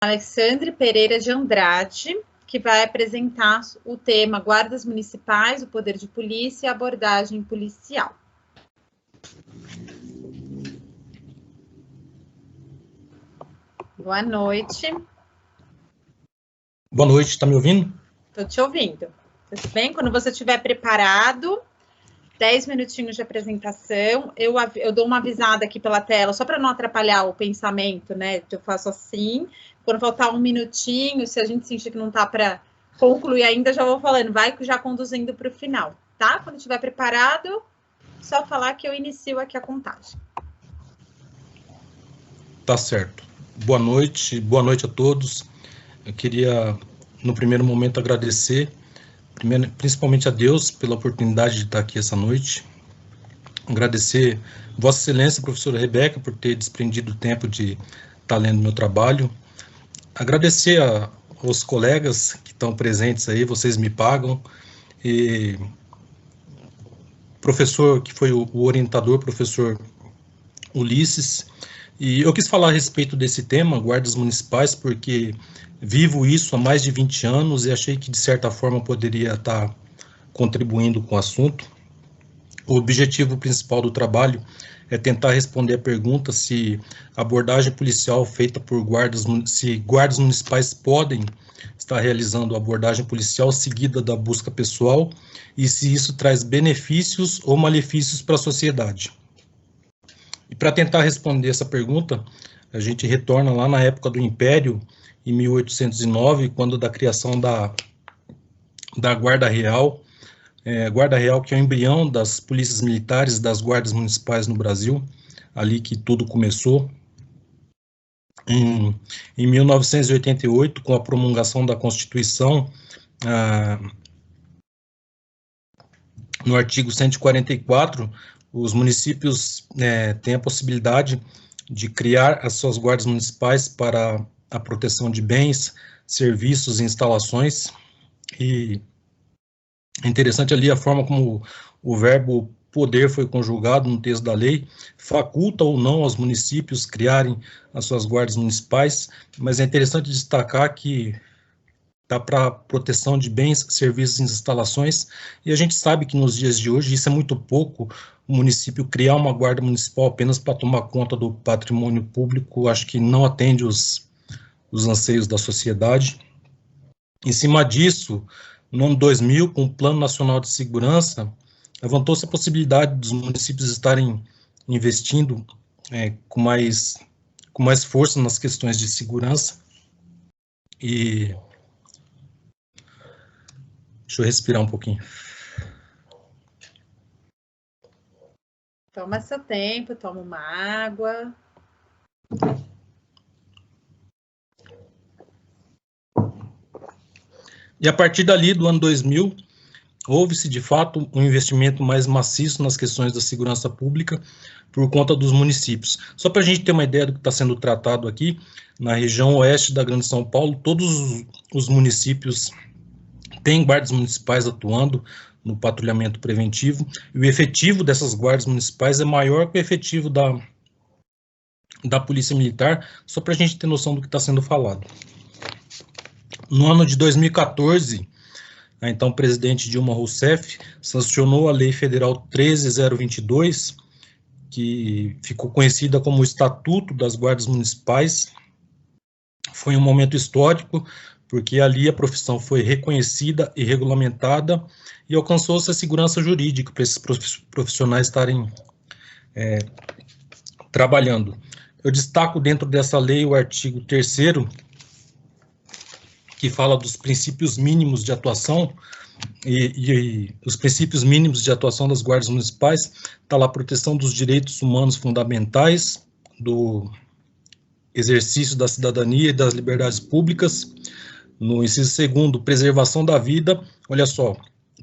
Alexandre Pereira de Andrade, que vai apresentar o tema Guardas Municipais, o Poder de Polícia e a Abordagem Policial. Boa noite. Boa noite, está me ouvindo? Estou te ouvindo. Tudo bem? Quando você estiver preparado, 10 minutinhos de apresentação, eu dou uma avisada aqui pela tela, só para não atrapalhar o pensamento, né? Eu faço assim, quando faltar um minutinho, se a gente sentir que não está para concluir ainda, já vou falando, vai já conduzindo para o final, tá? Quando estiver preparado, só falar que eu inicio aqui a contagem. Tá certo. Boa noite a todos. Eu queria, no primeiro momento, agradecer, principalmente a Deus, pela oportunidade de estar aqui essa noite. Agradecer Vossa Excelência, professora Rebeca, por ter desprendido o tempo de estar lendo meu trabalho. Agradecer aos colegas que estão presentes aí, vocês me pagam. E professor, que foi o orientador, professor Ulisses. E eu quis falar a respeito desse tema, guardas municipais, porque vivo isso há mais de 20 anos e achei que, de certa forma, poderia estar contribuindo com o assunto. O objetivo principal do trabalho é tentar responder a pergunta se a abordagem policial feita por guardas municipais podem estar realizando a abordagem policial seguida da busca pessoal e se isso traz benefícios ou malefícios para a sociedade. E para tentar responder essa pergunta, a gente retorna lá na época do Império, em 1809, quando da criação da Guarda Real, Guarda Real que é o embrião das polícias militares e das guardas municipais no Brasil, ali que tudo começou. Em 1988, com a promulgação da Constituição, no artigo 144, os municípios têm a possibilidade de criar as suas guardas municipais para a proteção de bens, serviços e instalações. E é interessante ali a forma como o verbo poder foi conjugado no texto da lei, faculta ou não aos municípios criarem as suas guardas municipais, mas é interessante destacar que dá para proteção de bens, serviços e instalações, e a gente sabe que nos dias de hoje isso é muito pouco, o município criar uma guarda municipal apenas para tomar conta do patrimônio público, acho que não atende os anseios da sociedade. Em cima disso, no ano 2000, com o Plano Nacional de Segurança, levantou-se a possibilidade dos municípios estarem investindo com mais força nas questões de segurança. E deixa eu respirar um pouquinho. Toma seu tempo, toma uma água. E a partir dali, do ano 2000, houve-se, de fato, um investimento mais maciço nas questões da segurança pública por conta dos municípios. Só para a gente ter uma ideia do que está sendo tratado aqui, na região oeste da Grande São Paulo, todos os municípios têm guardas municipais atuando no patrulhamento preventivo, e o efetivo dessas guardas municipais é maior que o efetivo da Polícia Militar, só para a gente ter noção do que está sendo falado. No ano de 2014, a então presidente Dilma Rousseff sancionou a Lei Federal 13.022, que ficou conhecida como o Estatuto das Guardas Municipais. Foi um momento histórico, porque ali a profissão foi reconhecida e regulamentada e alcançou-se a segurança jurídica para esses profissionais estarem trabalhando. Eu destaco dentro dessa lei o artigo 3º, que fala dos princípios mínimos de atuação, e os princípios mínimos de atuação das guardas municipais, está lá a proteção dos direitos humanos fundamentais, do exercício da cidadania e das liberdades públicas. No inciso 2º, preservação da vida, olha só,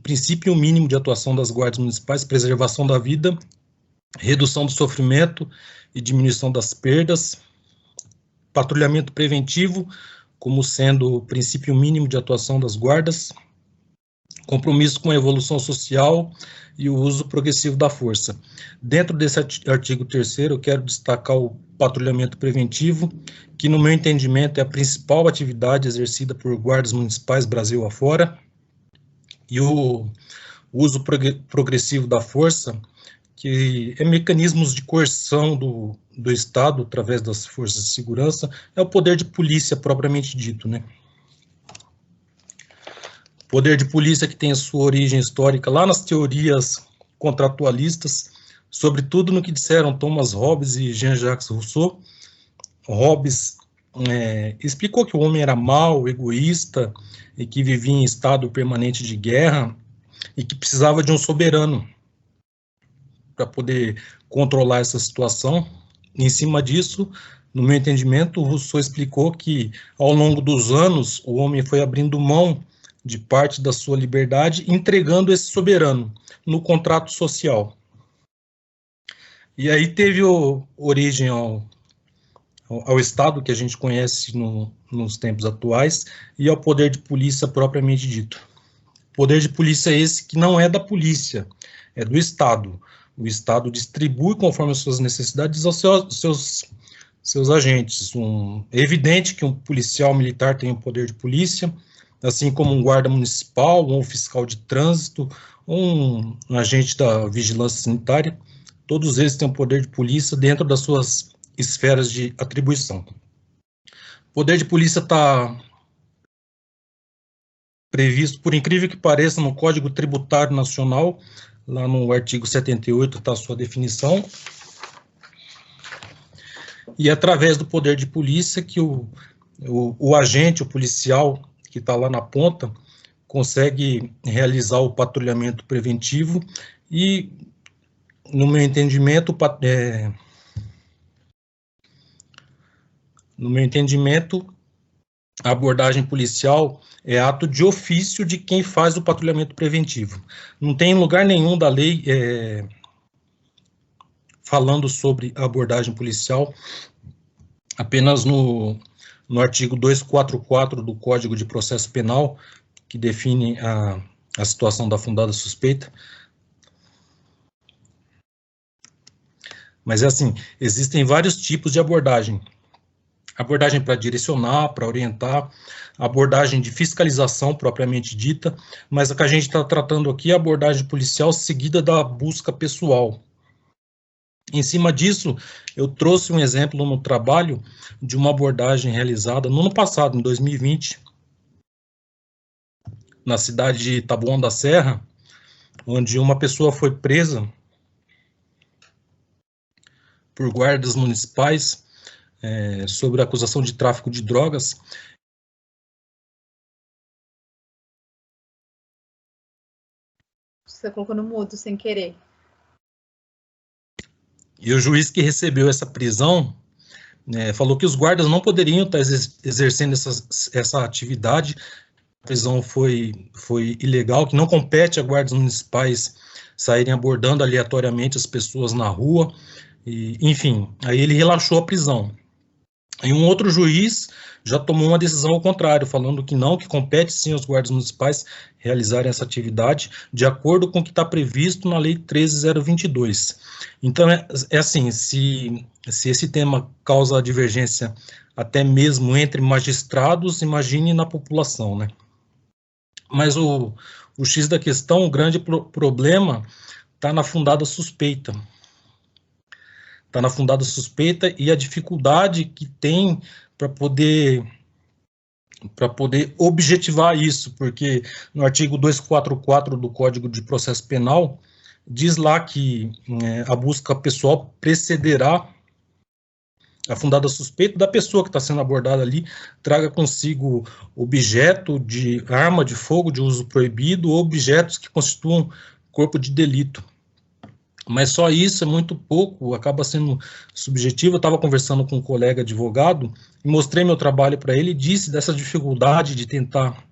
princípio mínimo de atuação das guardas municipais, preservação da vida, redução do sofrimento e diminuição das perdas, patrulhamento preventivo, como sendo o princípio mínimo de atuação das guardas, compromisso com a evolução social e o uso progressivo da força. Dentro desse artigo 3º, eu quero destacar o patrulhamento preventivo, que, no meu entendimento, é a principal atividade exercida por guardas municipais Brasil afora, e o uso progressivo da força, que é mecanismos de coerção do Estado, através das forças de segurança, é o poder de polícia propriamente dito, né? Poder de polícia que tem a sua origem histórica lá nas teorias contratualistas, sobretudo no que disseram Thomas Hobbes e Jean-Jacques Rousseau. Hobbes explicou que o homem era mau, egoísta, e que vivia em estado permanente de guerra, e que precisava de um soberano para poder controlar essa situação. E, em cima disso, no meu entendimento, Rousseau explicou que, ao longo dos anos, o homem foi abrindo mão de parte da sua liberdade, entregando esse soberano no contrato social. E aí teve origem ao Estado, que a gente conhece nos tempos atuais, e ao poder de polícia propriamente dito. Poder de polícia esse que não é da polícia, é do Estado. O Estado distribui conforme as suas necessidades aos seus agentes. É evidente que um policial militar tem o poder de polícia, assim como um guarda municipal, um fiscal de trânsito, um agente da vigilância sanitária. Todos eles têm o poder de polícia dentro das suas esferas de atribuição. O poder de polícia está previsto, por incrível que pareça, no Código Tributário Nacional, lá no artigo 78 está a sua definição, e é através do poder de polícia que o agente, o policial que está lá na ponta, consegue realizar o patrulhamento preventivo e, no meu entendimento, a abordagem policial é ato de ofício de quem faz o patrulhamento preventivo. Não tem lugar nenhum da lei falando sobre a abordagem policial, apenas no artigo 244 do Código de Processo Penal, que define a situação da fundada suspeita. Mas é assim, existem vários tipos de abordagem. Abordagem para direcionar, para orientar, abordagem de fiscalização propriamente dita, mas a que a gente está tratando aqui é a abordagem policial seguida da busca pessoal. Em cima disso, eu trouxe um exemplo no trabalho de uma abordagem realizada no ano passado, em 2020, na cidade de Taboão da Serra, onde uma pessoa foi presa por guardas municipais sobre a acusação de tráfico de drogas. Você colocou no mudo sem querer. E o juiz que recebeu essa prisão falou que os guardas não poderiam estar exercendo essa atividade. A prisão foi ilegal, que não compete a guardas municipais saírem abordando aleatoriamente as pessoas na rua. E, enfim, aí ele relaxou a prisão. E um outro juiz já tomou uma decisão ao contrário, falando que não, que compete sim aos guardas municipais realizarem essa atividade de acordo com o que está previsto na Lei 13.022. Então, é assim, se esse tema causa divergência até mesmo entre magistrados, imagine na população, né? Mas o X da questão, o grande problema está na fundada suspeita. Está na fundada suspeita e a dificuldade que tem para poder objetivar isso, porque no artigo 244 do Código de Processo Penal, diz lá que a busca pessoal precederá a fundada suspeita da pessoa que está sendo abordada ali, traga consigo objeto de arma de fogo de uso proibido ou objetos que constituam corpo de delito. Mas só isso é muito pouco, acaba sendo subjetivo. Eu estava conversando com um colega advogado e mostrei meu trabalho para ele e disse dessa dificuldade de tentar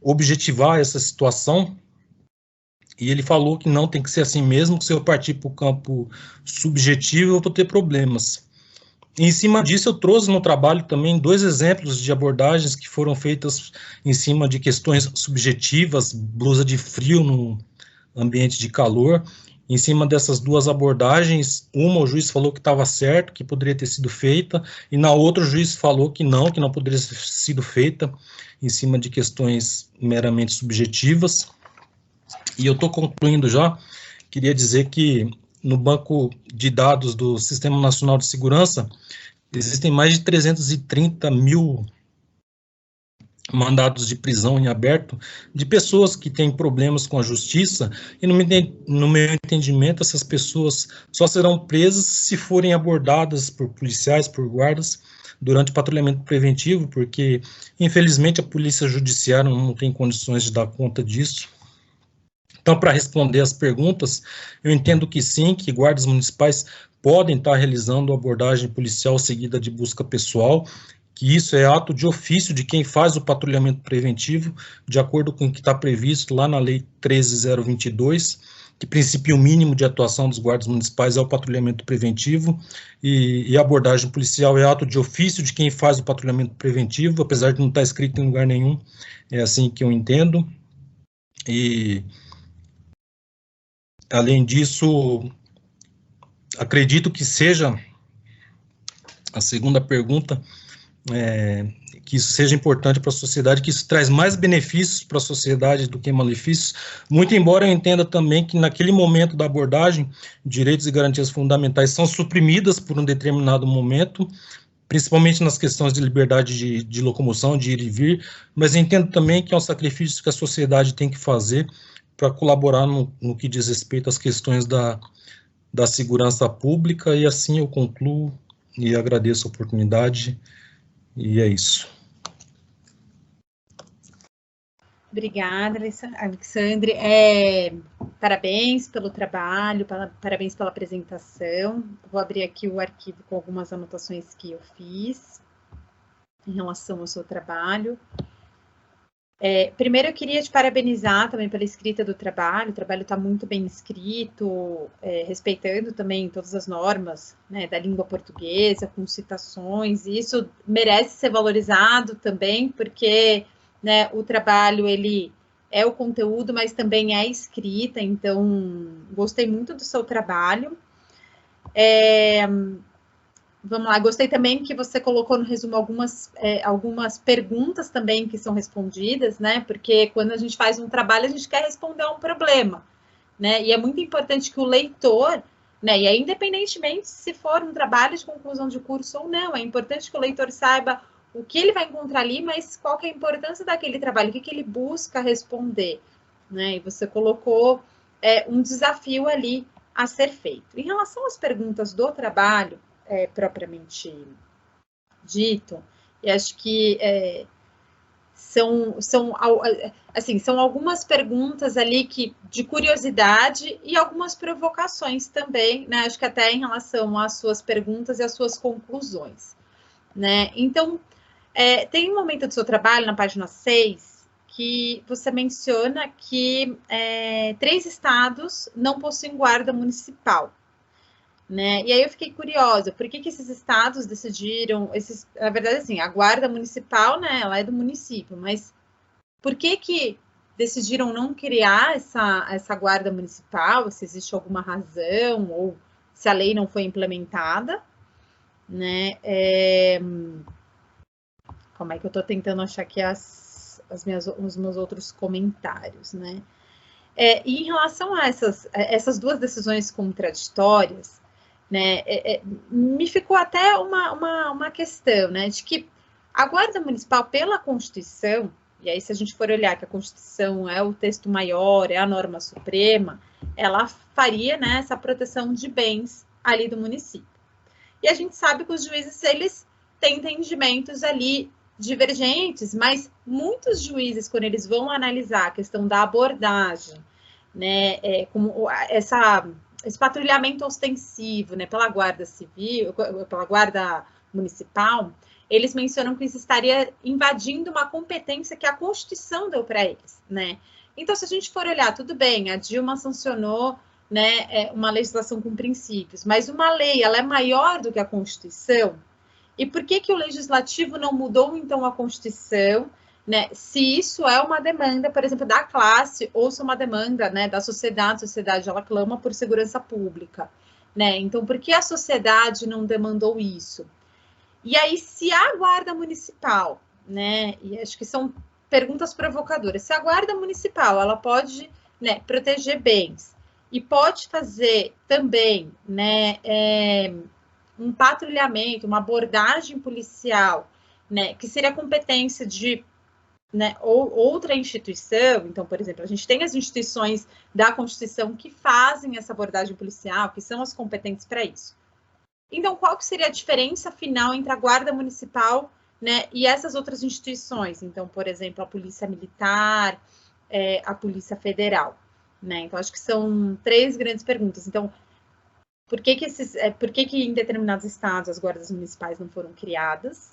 objetivar essa situação. E ele falou que não, tem que ser assim mesmo, que se eu partir para o campo subjetivo eu vou ter problemas. Em cima disso, eu trouxe no trabalho também 2 exemplos de abordagens que foram feitas em cima de questões subjetivas, blusa de frio no ambiente de calor. Em cima dessas 2 abordagens, uma o juiz falou que estava certo, que poderia ter sido feita, e na outra o juiz falou que não poderia ter sido feita, em cima de questões meramente subjetivas. E eu estou concluindo já, queria dizer que no banco de dados do Sistema Nacional de Segurança, existem mais de 330 mil mandados de prisão em aberto de pessoas que têm problemas com a justiça, e no meu entendimento, essas pessoas só serão presas se forem abordadas por policiais, por guardas, durante patrulhamento preventivo, porque, infelizmente, a polícia judiciária não tem condições de dar conta disso. Então, para responder as perguntas, eu entendo que sim, que guardas municipais podem estar realizando abordagem policial seguida de busca pessoal, que isso é ato de ofício de quem faz o patrulhamento preventivo, de acordo com o que está previsto lá na Lei 13.022, que princípio mínimo de atuação dos guardas municipais é o patrulhamento preventivo, e a abordagem policial é ato de ofício de quem faz o patrulhamento preventivo, apesar de não estar escrito em lugar nenhum, é assim que eu entendo. E, além disso, acredito que seja a segunda pergunta, que isso seja importante para a sociedade, que isso traz mais benefícios para a sociedade do que malefícios, muito embora eu entenda também que naquele momento da abordagem, direitos e garantias fundamentais são suprimidas por um determinado momento, principalmente nas questões de liberdade de locomoção, de ir e vir, mas eu entendo também que é um sacrifício que a sociedade tem que fazer para colaborar no que diz respeito às questões da segurança pública, e assim eu concluo e agradeço a oportunidade. E é isso. Obrigada, Alexandre. Parabéns pelo trabalho, parabéns pela apresentação. Vou abrir aqui o arquivo com algumas anotações que eu fiz em relação ao seu trabalho. Primeiro, eu queria te parabenizar também pela escrita do trabalho. O trabalho está muito bem escrito, respeitando também todas as normas, né, da língua portuguesa, com citações, e isso merece ser valorizado também, porque, né, o trabalho, ele é o conteúdo, mas também é a escrita, então, gostei muito do seu trabalho. Vamos lá, gostei também que você colocou no resumo algumas perguntas também que são respondidas, né? Porque quando a gente faz um trabalho, a gente quer responder a um problema, né? E é muito importante que o leitor, né? E aí, independentemente se for um trabalho de conclusão de curso ou não, é importante que o leitor saiba o que ele vai encontrar ali, mas qual que é a importância daquele trabalho, o que ele busca responder, né? E você colocou um desafio ali a ser feito. Em relação às perguntas do trabalho, propriamente dito, e acho que são algumas perguntas ali de curiosidade e algumas provocações também, né? Acho que até em relação às suas perguntas e às suas conclusões, né? Então, tem um momento do seu trabalho, na página 6, que você menciona que 3 estados não possuem guarda municipal, né? E aí eu fiquei curiosa, por que esses estados decidiram, na verdade, assim, a guarda municipal, né, ela é do município, mas por que decidiram não criar essa guarda municipal, se existe alguma razão, ou se a lei não foi implementada, né? Como é que eu estou tentando achar aqui os meus outros comentários, né? E em relação a essas 2 decisões contraditórias, né, me ficou até uma questão, né, de que a Guarda Municipal, pela Constituição, e aí se a gente for olhar que a Constituição é o texto maior, é a norma suprema, ela faria, né, essa proteção de bens ali do município. E a gente sabe que os juízes, eles têm entendimentos ali divergentes, mas muitos juízes, quando eles vão analisar a questão da abordagem, né, como esse patrulhamento ostensivo, né, pela Guarda Civil, pela Guarda Municipal, eles mencionam que isso estaria invadindo uma competência que a Constituição deu para eles, né? Então, se a gente for olhar, tudo bem, a Dilma sancionou, né, uma legislação com princípios, mas uma lei, ela é maior do que a Constituição, E por que o Legislativo não mudou, então, a Constituição, né? Se isso é uma demanda, por exemplo, da classe, ou se é uma demanda, né, da sociedade, a sociedade ela clama por segurança pública, né? Então, por que a sociedade não demandou isso? E aí, se a Guarda Municipal, né, e acho que são perguntas provocadoras, se a Guarda Municipal, ela pode, né, proteger bens, e pode fazer também, né, um patrulhamento, uma abordagem policial, né, que seria competência de, né, ou outra instituição. Então, por exemplo, a gente tem as instituições da Constituição que fazem essa abordagem policial, que são as competentes para isso. Então, qual que seria a diferença final entre a Guarda Municipal, né, e essas outras instituições? Então, por exemplo, a Polícia Militar, a Polícia Federal, né? Então, acho que são 3 grandes perguntas. Então, por que em determinados estados as guardas municipais não foram criadas?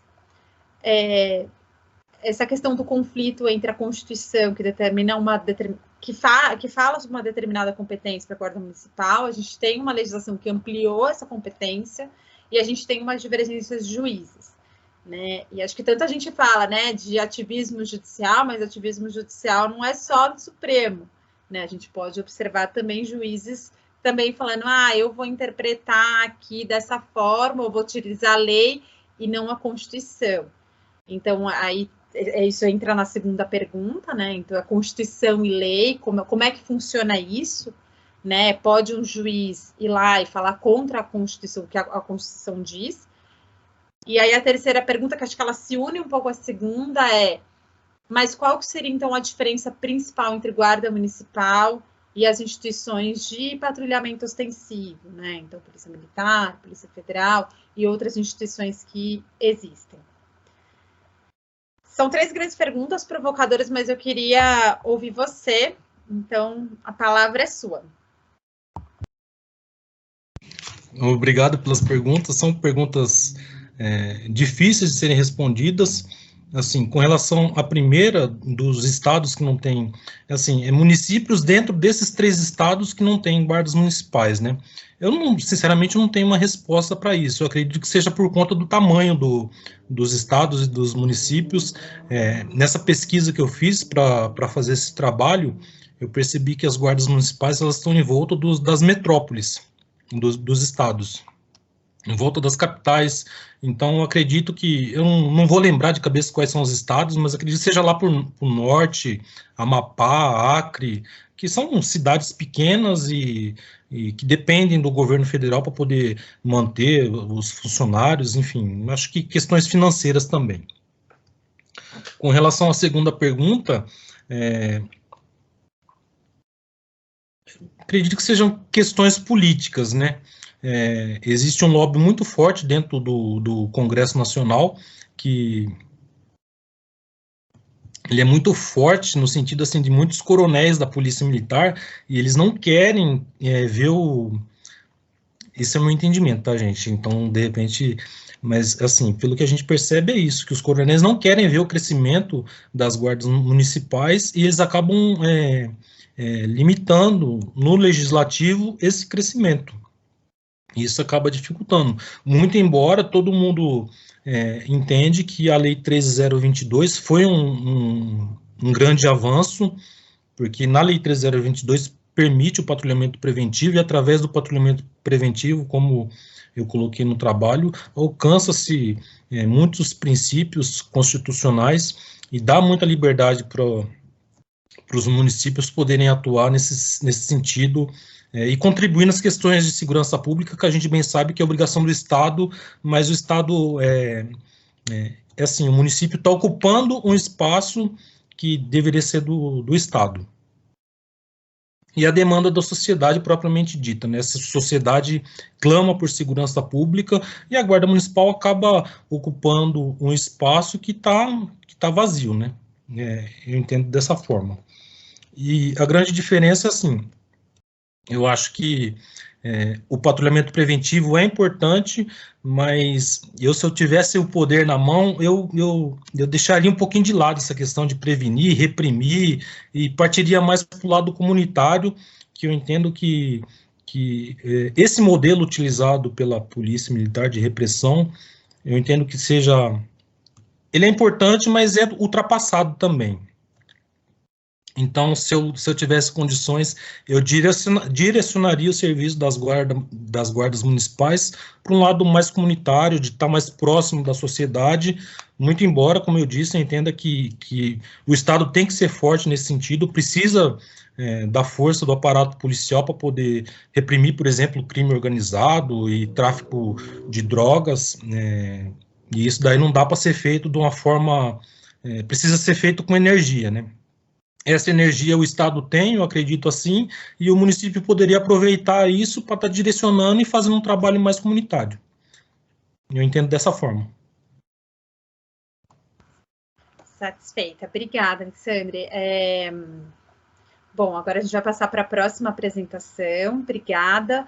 Essa questão do conflito entre a Constituição, que determina que fala sobre uma determinada competência para a Guarda Municipal, a gente tem uma legislação que ampliou essa competência e a gente tem umas divergências de juízes, né? E acho que tanta gente fala, né, de ativismo judicial, mas ativismo judicial não é só do Supremo, né? A gente pode observar também juízes também falando, eu vou interpretar aqui dessa forma, eu vou utilizar a lei e não a Constituição. Então, aí isso entra na segunda pergunta, né? Então, a Constituição e lei, como é que funciona isso? Né? Pode um juiz ir lá e falar contra a Constituição, o que a Constituição diz? E aí a terceira pergunta, que acho que ela se une um pouco à segunda, mas qual que seria, então, a diferença principal entre Guarda Municipal e as instituições de patrulhamento ostensivo, né? Então, Polícia Militar, Polícia Federal e outras instituições que existem. São 3 grandes perguntas provocadoras, mas eu queria ouvir você. Então, a palavra é sua. Obrigado pelas perguntas. São perguntas difíceis de serem respondidas. Assim, com relação à primeira, dos estados que não têm, assim, municípios dentro desses 3 estados que não têm guardas municipais, né? Eu, sinceramente, não tenho uma resposta para isso. Eu acredito que seja por conta do tamanho dos estados e dos municípios. Nessa pesquisa que eu fiz para fazer esse trabalho, eu percebi que as guardas municipais elas estão em volta das metrópoles, dos estados, em volta das capitais. Então, eu acredito que, eu não vou lembrar de cabeça quais são os estados, mas acredito que seja lá por norte, Amapá, Acre, que são cidades pequenas e que dependem do governo federal para poder manter os funcionários, enfim, acho que questões financeiras também. Com relação à segunda pergunta, acredito que sejam questões políticas, né? Existe um lobby muito forte dentro do Congresso Nacional, que ele é muito forte no sentido assim de muitos coronéis da Polícia Militar, e eles não querem ver Esse é o meu entendimento, tá, gente? Então, de repente, mas assim, pelo que a gente percebe é isso, que os coronéis não querem ver o crescimento das guardas municipais e eles acabam limitando no legislativo esse crescimento. Isso acaba dificultando, muito embora todo mundo entende que a Lei 13.022 foi um grande avanço, porque na Lei 13.022 permite o patrulhamento preventivo, e através do patrulhamento preventivo, como eu coloquei no trabalho, alcança-se muitos princípios constitucionais e dá muita liberdade para os municípios poderem atuar nesse sentido e contribuir nas questões de segurança pública, que a gente bem sabe que é obrigação do Estado, mas o Estado, assim, o município está ocupando um espaço que deveria ser do Estado. E a demanda da sociedade propriamente dita, né? Essa sociedade clama por segurança pública e a Guarda Municipal acaba ocupando um espaço que tá vazio, né? Eu entendo dessa forma. E a grande diferença, assim, eu acho que o patrulhamento preventivo é importante, mas se eu tivesse o poder na mão, eu deixaria um pouquinho de lado essa questão de prevenir, reprimir, e partiria mais para o lado comunitário, que eu entendo que esse modelo utilizado pela Polícia Militar de repressão eu entendo que seja... Ele é importante, mas é ultrapassado também. Então, se eu tivesse condições, eu direcionaria o serviço das guardas municipais para um lado mais comunitário, de estar mais próximo da sociedade, muito embora, como eu disse, eu entenda que o Estado tem que ser forte nesse sentido, precisa da força do aparato policial para poder reprimir, por exemplo, o crime organizado e tráfico de drogas, e isso daí não dá para ser feito de uma forma... precisa ser feito com energia, né? Essa energia o Estado tem, eu acredito assim, e o município poderia aproveitar isso para estar direcionando e fazendo um trabalho mais comunitário. Eu entendo dessa forma. Satisfeita. Obrigada, Alexandre. Bom, agora a gente vai passar para a próxima apresentação. Obrigada.